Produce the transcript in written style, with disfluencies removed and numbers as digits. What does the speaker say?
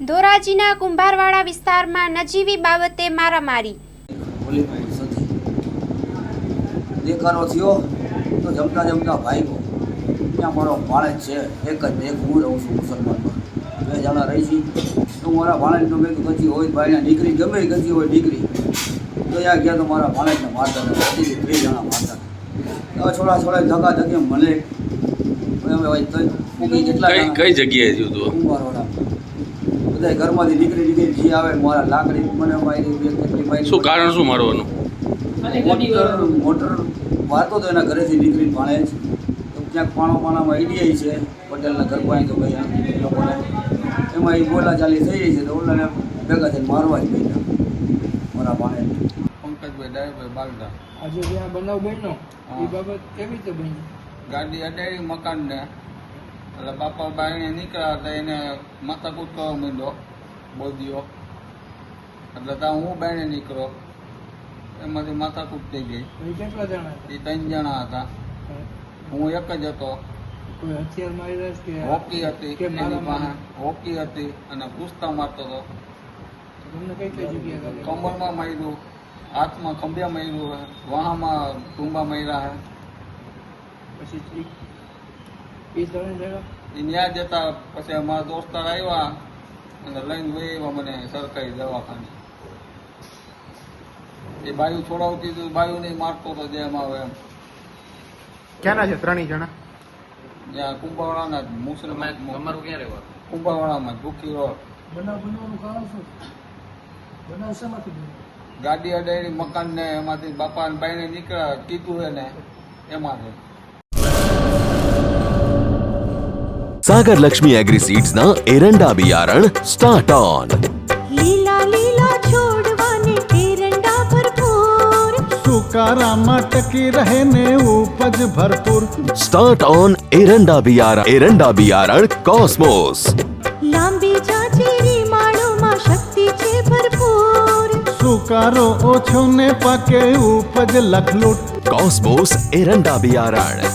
ધોરાજીના કુંભારવાડા વિસ્તારમાં નજીવી બાબતે મારામારી. દેખાડો થયો તો જમતા જમતા ભાઈઓ ત્યાં મારો ભાણેજ છે, એક હું રહું છું મુસલમાનમાં, 2 જણા રહી છીએ. તો મારા ભાણેજનો મેં ગજી હોય ભાઈના દીકરી ગમે એ ગજી હોય દીકરી તો ત્યાં ગયા તો મારા ભાણેજને મારતા હતા, 2 જણા મારતા હતા. છોડા ધક્કા ધક્કી મળે અમે ભાઈ કેટલા કઈ જગ્યાએ થયું હતું? કુંભારવાડા. બધા ઘરમાંથી દીકરી જે આવે મારા લાકડી મને મારી. શું કારણ શું મારવાનું? મોટર વાતો તો એના ઘરેથી નીકળીને ભાણે જ તો ક્યાંક પાણામાં આઈડિયા છે પટેલના ઘર પાસે તો ભાઈ એ લોકોને એમાં એ બોલાચાલી થઈ રહી છે તો ઓલાને ભેગા થઈને મારવા જ ગયા મારા ભાણે. પંકજભાઈ ડાયભાઈ બાલદા. આજે જ્યાં બનાવ બન્યો એ બાબત કેવી રીતે બની? ગાડી અડાડી મકાનને એટલે બાપા બાયણે નીકળ્યા હતા, એને માથાકૂટ કરવા માંડ્યો બોદીઓ, એટલે ત્યાં હું બાયણે નીકળ્યો, એમાંથી માથાકૂટ થઈ ગઈ. એ કેટલા જણા એ 3 જણા હતા, હું એક જ હતો. કોઈ હથિયાર મારી રહ્યા કે હોકી હતી એની પાસે, હોકી હતી અને પૂછતા મારતો હતો. તમને કઈ કઈ જગ્યાએ કમરમાં માર્યું, હાથમાં ખંભિયા માર્યું, વાહામાં ટૂંબા માર્યા હે. પછી એ જણા એ ન્યા જતા પછી અમારા દોસ્તાર આવ્યા અને લઈને વહી આવ્યા મને સરકારી દવાખાને. એ બાયું છોડાવતી હતું, બાયું નહીં મારતો હતો જેમ આવે એમ. ક્યાંના છે 3 જણા? જ્યાં કુંભાવાડાના જ મુસલમાન. તમારું ક્યાં રહેવા? કુંભાવાડામાં ભૂખી રોડ. બનાવવાનું કારણ શું? બનાવ શેમાંથી બન્યો? ગાડી અડાડી મકાનને એમાંથી બાપા ને બાઈને નીકળ્યા કીધું એને એમાંથી. सागर लक्ष्मी एग्रीसीड्स ना एरंडा बियारण स्टार्ट ऑन. લીલા લીલા છોડવાને એરંડા ભરપૂર, સુકારામાં ટકી રહે ને ઉપજ ભરપૂર. स्टार्ट ऑन एरंडा बियारण कॉस्मोस. લાંબી જાચેરી માળોમાં શક્તિ છે ભરપૂર, સુકારો ઓછો ને પાકે ઉપજ લખલૂટ. कॉस्मोस एरंडा बियारण.